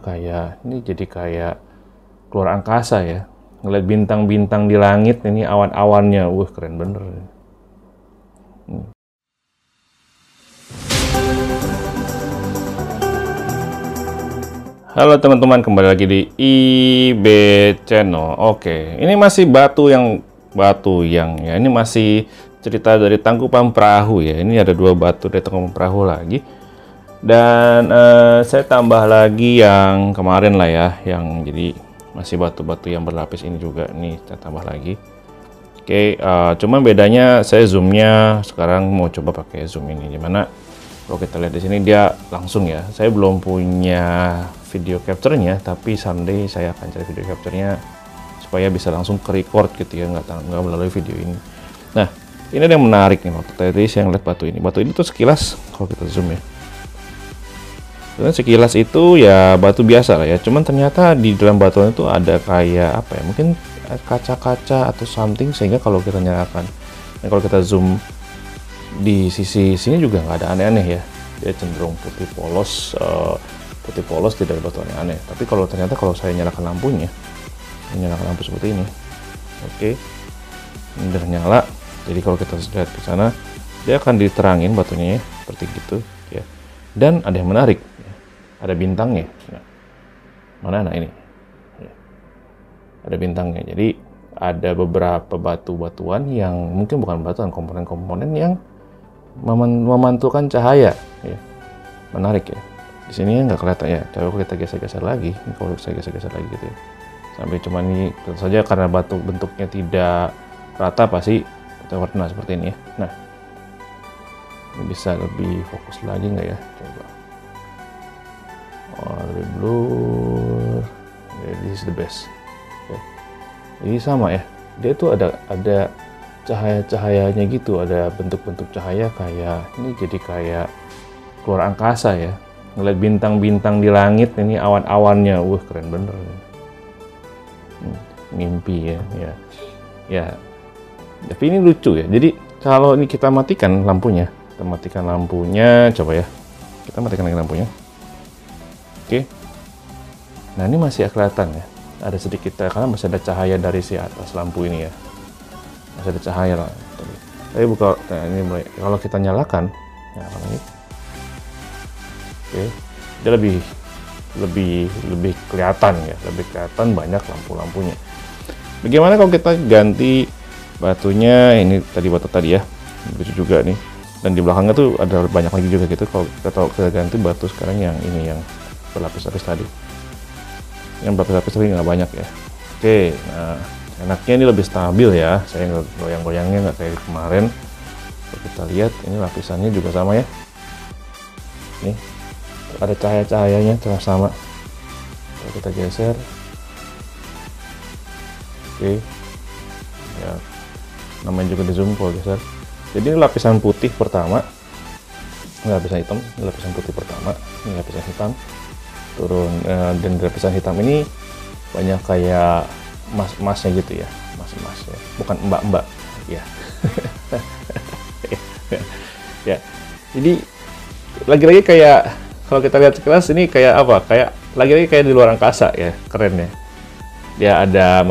kayak ini, jadi kayak keluar angkasa ya. Ngeliat bintang-bintang di langit, ini awan-awannya, keren bener. Halo teman-teman, kembali lagi di IB Channel. Oke, ini masih batu yang ya, ini masih cerita dari Tangkuban Perahu ya. Ini ada 2 batu dari Tangkuban Perahu lagi. Dan saya tambah lagi yang kemarin lah ya, yang jadi masih batu-batu yang berlapis ini juga. Nih saya tambah lagi. Oke, cuman bedanya saya zoomnya sekarang mau coba pakai zoom ini, dimana kalau kita lihat di sini dia langsung ya. Saya belum punya video capture-nya, tapi someday saya akan cari video capture-nya supaya bisa langsung ke record gitu ya, nggak melalui video ini. Nah, ini ada yang menarik nih. Waktu tadi saya ngeliat batu ini tuh sekilas, kalau kita zoom ya, dan sekilas itu ya batu biasa lah ya. Cuman ternyata di dalam batuan itu ada kayak apa ya, mungkin kaca-kaca atau something, sehingga kalau kita nyalakan, dan kalau kita zoom di sisi sini juga nggak ada aneh-aneh ya. Dia cenderung putih polos, tidak ada batu aneh-aneh. Tapi kalau ternyata kalau saya nyalakan lampunya, menyalakan lampu seperti ini, oke, ini udah nyala. Jadi kalau kita lihat ke sana, dia akan diterangin batunya ya, seperti gitu ya. Dan ada yang menarik, ya. Ada bintangnya. Nah, mana ini? Ya. Ada bintangnya. Jadi ada beberapa batu-batuan yang mungkin bukan batuan, komponen-komponen yang memantulkan cahaya ya. Menarik ya. Di sini nggak kelihatan ya. Coba kita geser-geser lagi. Ini kalau saya geser-geser lagi gitu ya, sampai cuma ini tentu saja karena batu bentuknya tidak rata, pasti kita warna seperti ini ya. Nah, ini bisa lebih fokus lagi nggak ya, coba. Lebih blur ya, this is the best ya. Jadi sama ya, dia tuh ada cahaya-cahayanya gitu, ada bentuk-bentuk cahaya kayak ini, jadi kayak keluar angkasa ya. Ngeliat bintang-bintang di langit, ini awan-awannya, keren bener. Mimpi ya, ya. Tapi ini lucu ya. Jadi kalau ini kita matikan lampunya, coba ya. Kita matikan lagi lampunya. Oke. Nah ini masih kelihatan ya. Ada sedikit karena masih ada cahaya dari si atas lampu ini ya. Masih ada cahaya lah. Tapi buka, nah ini mulai. Kalau kita nyalakan lagi. Oke, dia lebih kelihatan ya, lebih kelihatan banyak lampu-lampunya. Bagaimana kalau kita ganti batunya? Ini tadi batu tadi ya, lucu juga nih. Dan di belakangnya tuh ada banyak lagi juga gitu. Kalau kita ganti batu sekarang yang ini, yang berlapis-lapis tadi. Yang berlapis-lapis tadi nggak banyak ya. Oke, nah enaknya ini lebih stabil ya. Saya nggak goyang-goyangnya, nggak kayak kemarin. Kalau kita lihat ini lapisannya juga sama ya. Nih, ada cahaya-cahayanya terus sama. Kalau kita geser, oke, ya, namanya juga di zoom kalau geser. Jadi ini lapisan putih pertama, ini lapisan hitam, ini lapisan putih pertama, ini lapisan hitam, turun, dan di lapisan hitam ini banyak kayak emas-emasnya gitu ya, emas-emas ya, bukan mbak-mbak ya. Ya, jadi lagi-lagi kayak, kalau kita lihat sekilas ini kayak apa? Kayak lagi-lagi kayak di luar angkasa ya, keren ya. Dia ada,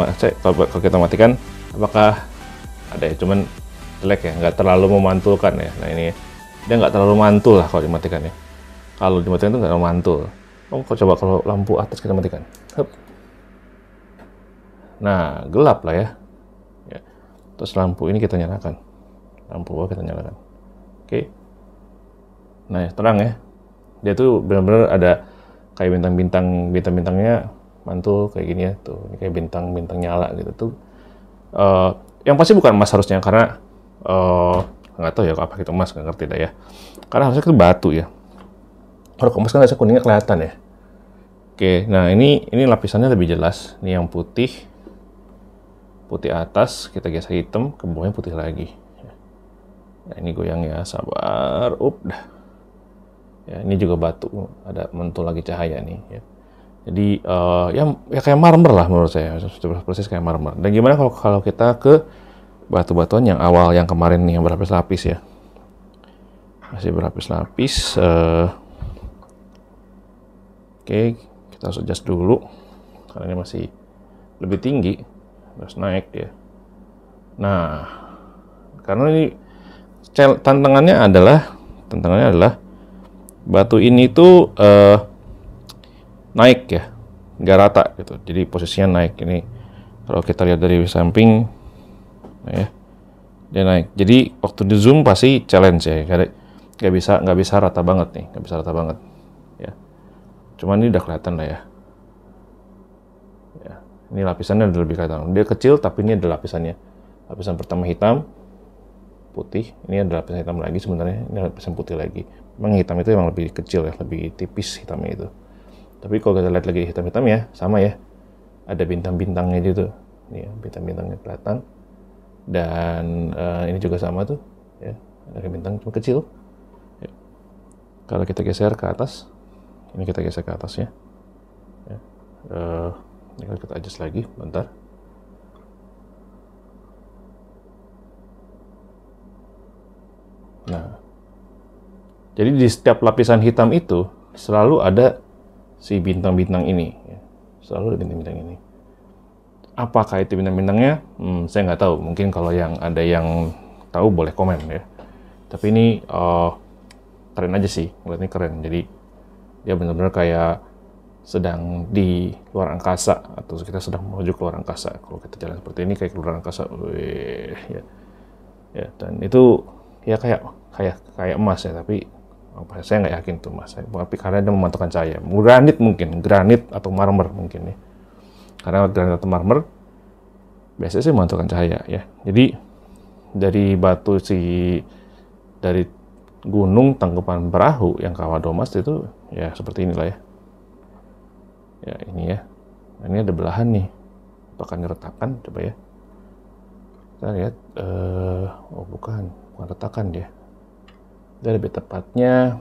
kalau kita matikan, apakah ada ya? Cuman jelek ya, nggak terlalu memantulkan ya. Nah ini dia nggak terlalu mantul lah kalau dimatikan ya. Kalau dimatikan itu nggak terlalu mantul. Coba kalau lampu atas kita matikan. Hup. Nah gelap lah ya. Terus lampu ini kita nyalakan. Lampu bawah kita nyalakan. Oke. Nah terang ya. Dia tuh benar-benar ada kayak bintang-bintangnya mantul kayak gini ya. Tuh ini kayak bintang-bintang nyala gitu tuh. Yang pasti bukan emas harusnya, karena nggak tahu ya apa itu emas, nggak ngerti dah ya. Karena harusnya itu batu ya. Kalau emas kan harusnya kuningnya kelihatan ya. Oke, nah ini lapisannya lebih jelas. Ini yang putih atas, kita geser hitam, ke bawahnya putih lagi. Nah ini goyang ya, sabar. Dah. Ya, ini juga batu, ada mantul lagi cahaya nih ya. Jadi ya kayak marmer lah menurut saya, persis kayak marmer. Dan gimana kalau kita ke batu-batuan yang awal, yang kemarin nih, yang berlapis-lapis ya. Masih berlapis-lapis. Oke, Kita harus adjust dulu karena ini masih lebih tinggi, harus naik dia. Nah, karena ini tantangannya adalah batu ini tuh naik ya, nggak rata gitu. Jadi posisinya naik ini. Kalau kita lihat dari samping, ya, dia naik. Jadi waktu di zoom pasti challenge ya, karena nggak bisa rata banget nih, nggak bisa rata banget. Ya, cuman ini udah kelihatan lah ya. Ya, ini lapisannya udah lebih kelihatan. Dia kecil tapi ini ada lapisannya. Lapisan pertama hitam, putih. Ini ada lapisan hitam lagi sebenarnya. Ini lapisan putih lagi. Memang hitam itu emang lebih kecil ya, lebih tipis hitamnya itu. Tapi kalau kita lihat lagi hitam-hitam ya, sama ya. Ada bintang-bintangnya gitu. Ini ya, bintang-bintangnya kelihatan. Dan ini juga sama tuh. Ya, ada bintang cuma kecil. Ya. Kalau kita geser ke atas, ini kita geser ke atas ya. Ya. Ini kita adjust lagi, bentar. Nah, jadi di setiap lapisan hitam itu selalu ada si bintang-bintang ini. Ya. Selalu ada bintang-bintang ini. Apakah itu bintang-bintangnya? Saya nggak tahu. Mungkin kalau ada yang tahu boleh komen ya. Tapi ini keren aja sih. Ngeliatnya keren. Jadi dia benar-benar kayak sedang di luar angkasa atau kita sedang menuju ke luar angkasa. Kalau kita jalan seperti ini kayak ke luar angkasa. Ya. Ya, dan itu ya kayak emas ya. Tapi saya nggak yakin itu emas. Tapi karena dia memantulkan cahaya. Granit atau marmer mungkin ya. Karena granit atau marmer biasanya sih memantulkan cahaya ya. Jadi dari dari gunung Tangkuban Perahu yang Kawadomas itu ya seperti inilah ya. Ya ini ya. Nah, ini ada belahan nih. Apakah ini retakan? Coba ya. Kita lihat. Oh bukan retakan dia. Dia lebih tepatnya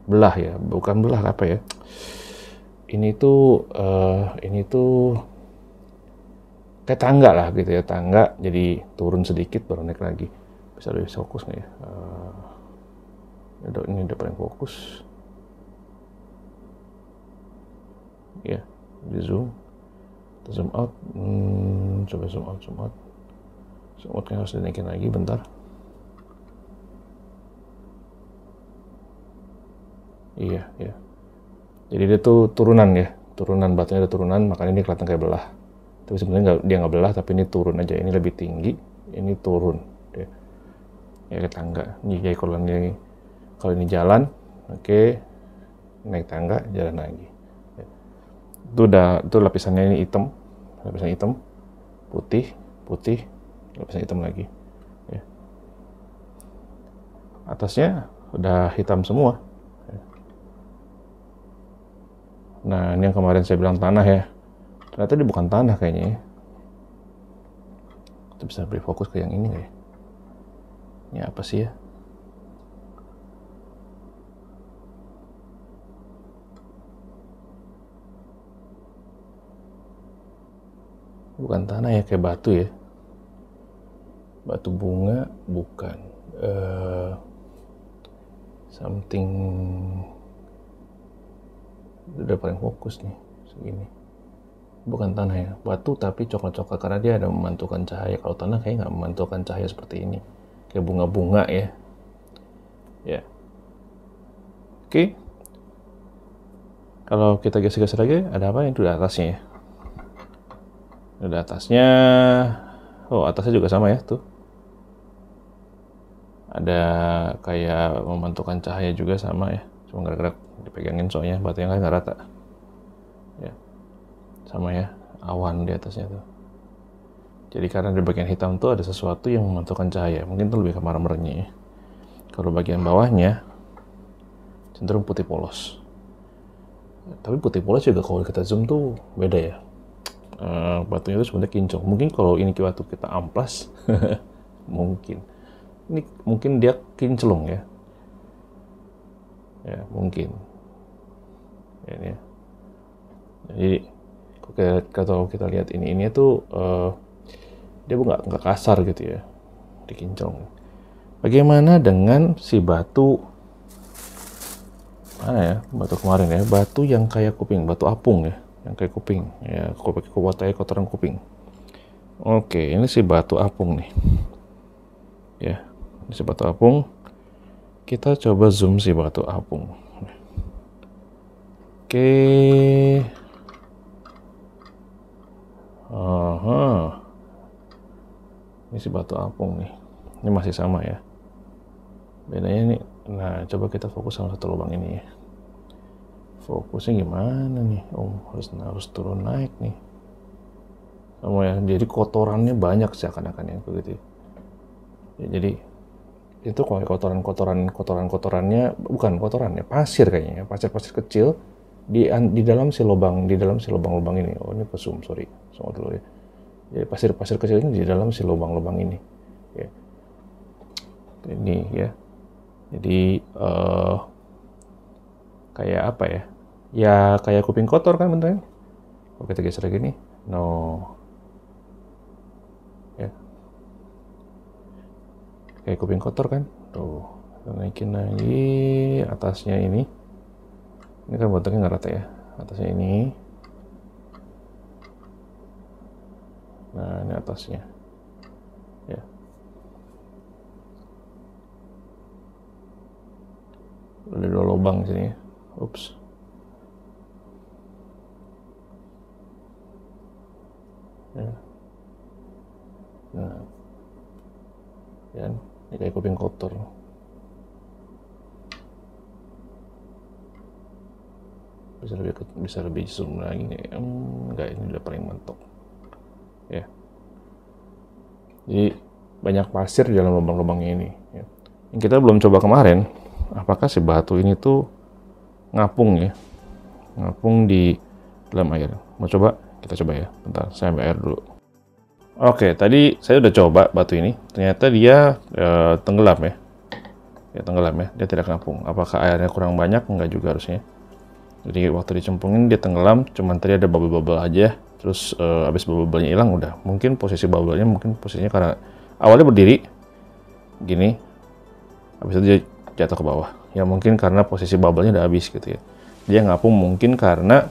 belah ya. Bukan belah apa ya. Ini tuh kayak tangga lah gitu ya, tangga jadi turun sedikit baru naik lagi. Bisa lebih fokus nggak ya? Ini udah paling fokus. Ya, di zoom, kita zoom out. Coba zoom out. Zoom out kan harus dinaikin lagi, bentar. Iya. Jadi dia tuh turunan batunya ada turunan, makanya ini kelihatan kayak belah. Tapi sebenarnya dia nggak belah, tapi ini turun aja. Ini lebih tinggi, ini turun. Ya ke tangga. Jadi kalau ini jalan, oke, naik tangga, jalan lagi. Ya. Itu lapisannya ini hitam, lapisan hitam, putih, lapisan hitam lagi. Ya. Atasnya udah hitam semua. Ya. Nah, ini yang kemarin saya bilang tanah ya. Ternyata dia bukan tanah kayaknya ya. Kita bisa beri fokus ke yang ini nggak ya? Ini apa sih ya? Bukan tanah ya, kayak batu ya. Batu bunga, bukan. Something. Udah paling fokus nih, segini. Bukan tanah ya, batu tapi coklat-coklat karena dia ada memantulkan cahaya. Kalau tanah kayak nggak memantulkan cahaya seperti ini, kayak bunga-bunga ya. Ya, oke. Kalau kita geser-geser lagi, ada apa yang di atasnya ya? Ada atasnya, oh atasnya juga sama ya tuh. Ada kayak memantulkan cahaya juga sama ya. Cuma gerak-gerak dipegangin soalnya batu yang nggak rata. Ya. Sama ya, awan di atasnya tuh. Jadi karena di bagian hitam tuh ada sesuatu yang memantulkan cahaya. Mungkin itu lebih ke marmernya ya. Kalau bagian bawahnya cenderung putih polos. Tapi putih polos juga kalau kita zoom tuh beda ya. Batunya itu sebenarnya kinclong. Mungkin kalau ini batu kita amplas, mungkin. Ini mungkin dia kinclong ya. Ya mungkin. Ini ya. Jadi kalau kita lihat ini tuh dia nggak kasar gitu ya, dikinclong. Bagaimana dengan si batu Mana ya batu kemarin ya, batu yang kayak kuping, batu apung ya, yang kayak kuping ya, kotoran kuping. Oke, ini si batu apung nih ya, ini si batu apung. Kita coba zoom si batu apung. Oke. Aha. Ini si batu apung nih, ini masih sama ya, bedanya nih. Nah, coba kita fokus sama satu lubang ini ya. Fokusnya gimana nih? Harus turun naik nih. Sama ya, jadi kotorannya banyak seakan-akan ya begitu. Ya, jadi itu kalau kotorannya bukan kotoran ya, pasir kayaknya, pasir kecil di dalam si lubang ini. Oh, ini pesum, sorry, sama dulu ya. Jadi pasir kecil ini di dalam si lubang ini. Ya. Ini ya. Jadi kayak apa ya? Ya kayak kuping kotor kan bentuknya. Kalau kita geser lagi nih, no. Ya. Kayak kuping kotor kan? Tuh, naikin lagi atasnya ini. Ini kan bentuknya nggak rata ya. Atasnya ini. Nah, ini atasnya. Ya. Ada 2 lubang sini ya. Ups. Ya. Nah. Ya, ini kayak kuping kotor. Bisa lebih zoom lagi nih. Enggak, ini udah paling mentok. Ya. Jadi banyak pasir di dalam lubang-lubangnya ini. Ya. Yang kita belum coba kemarin, apakah si batu ini tuh ngapung ya, ngapung di dalam air. Mau coba? Kita coba ya. Bentar, saya ambil air dulu. Oke, tadi saya udah coba batu ini. Ternyata dia tenggelam ya. Ya tenggelam ya. Dia tidak ngapung. Apakah airnya kurang banyak? Enggak juga harusnya. Jadi waktu dicemplungin dia tenggelam. Cuman tadi ada bubble-bubble aja. Terus abis bubble-bubblenya hilang udah. Mungkin posisi bubble-nya posisinya karena awalnya berdiri gini. Habis itu dia jatuh ke bawah. Ya mungkin karena posisi bubble-nya udah habis gitu ya. Dia ngapung mungkin karena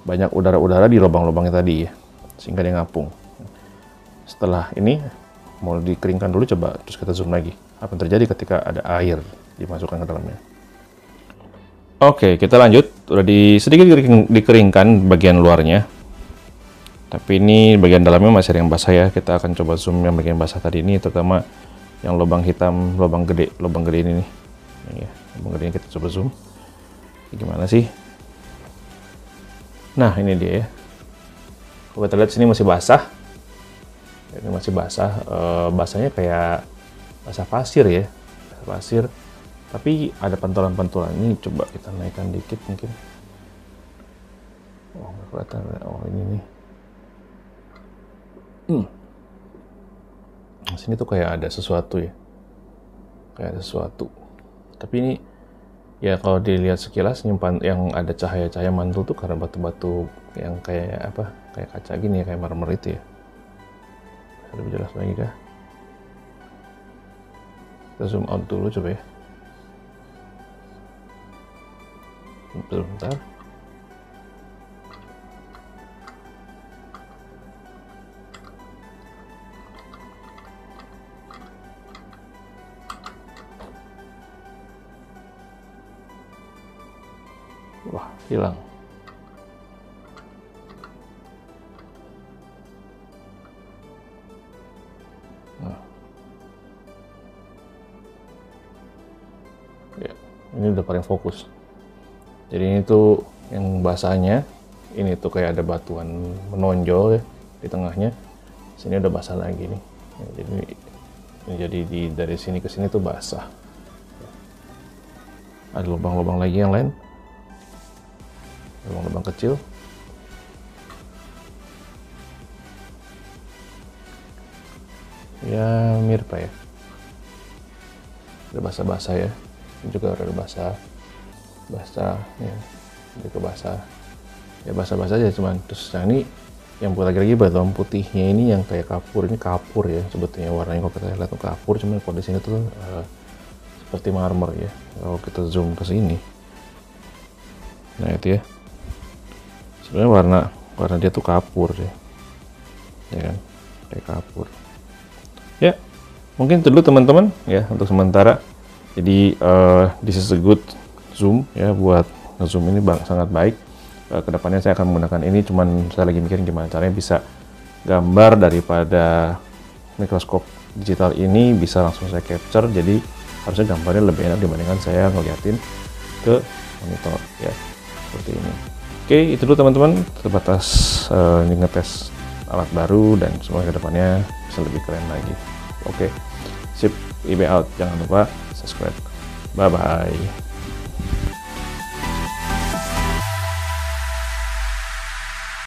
banyak udara-udara di lubang-lubangnya tadi ya. Sehingga dia ngapung. Setelah ini mau dikeringkan dulu, coba terus kita zoom lagi. Apa yang terjadi ketika ada air dimasukkan ke dalamnya. Oke, kita lanjut. Udah sedikit dikeringkan bagian luarnya. Tapi ini bagian dalamnya masih ada yang basah ya. Kita akan coba zoom yang bagian basah tadi ini, terutama yang lubang hitam, lubang gede ini nih. Ya, lubang gede ini kita coba zoom. Gimana sih? Nah, ini dia ya. Kalau kita lihat sini masih basah. Ini masih basah. Basahnya kayak basah pasir ya. Basah pasir. Tapi ada pantulan-pantulan. Ini coba kita naikkan dikit mungkin. Oh, nggak kelihatan. Oh, ini nih. Sini tuh kayak ada sesuatu ya. Kayak ada sesuatu. Tapi ini ya kalau dilihat sekilas nyimpan yang ada cahaya-cahaya mantul tuh karena batu-batu yang kayak apa? Kayak kaca gini ya, kayak marmer itu ya. Lebih jelas lagi kah? Kita zoom out dulu coba ya. Bentar. Wah, hilang. Nah. Ya, ini udah paling fokus. Jadi ini tuh yang basahnya, ini tuh kayak ada batuan menonjol ya di tengahnya. Sini udah basah lagi nih. Ya, jadi dari sini ke sini tuh basah. Ada lubang-lubang lagi yang lain. Lubang-lubang kecil. Ya mirip ya. Udah basah-basah ya. Ini juga udah basah ya. Juga basah. Ya basah-basah aja cuman. Terus yang ini yang lagi batuan putihnya ini yang kayak kapur. Ini kapur ya sebetulnya warnanya. Kalau kita lihat tuh kapur, cuman kalau di sini tuh seperti marmer ya. Kalau kita zoom ke sini, Nah itu ya, sebenarnya warna dia tuh kapur ya, ya kan, kayak kapur ya. Mungkin itu dulu teman-teman ya untuk sementara. Jadi this is a good zoom ya, buat ngezoom ini sangat baik. Kedepannya saya akan menggunakan ini, cuman saya lagi mikirin gimana caranya bisa gambar daripada mikroskop digital ini bisa langsung saya capture, jadi harusnya gambarnya lebih enak dibandingkan saya ngeliatin ke monitor ya, seperti ini. Oke, itu dulu teman-teman, terbatas ini ngetes alat baru dan semoga kedepannya bisa lebih keren lagi. Oke, sip, IB out, jangan lupa subscribe, bye bye.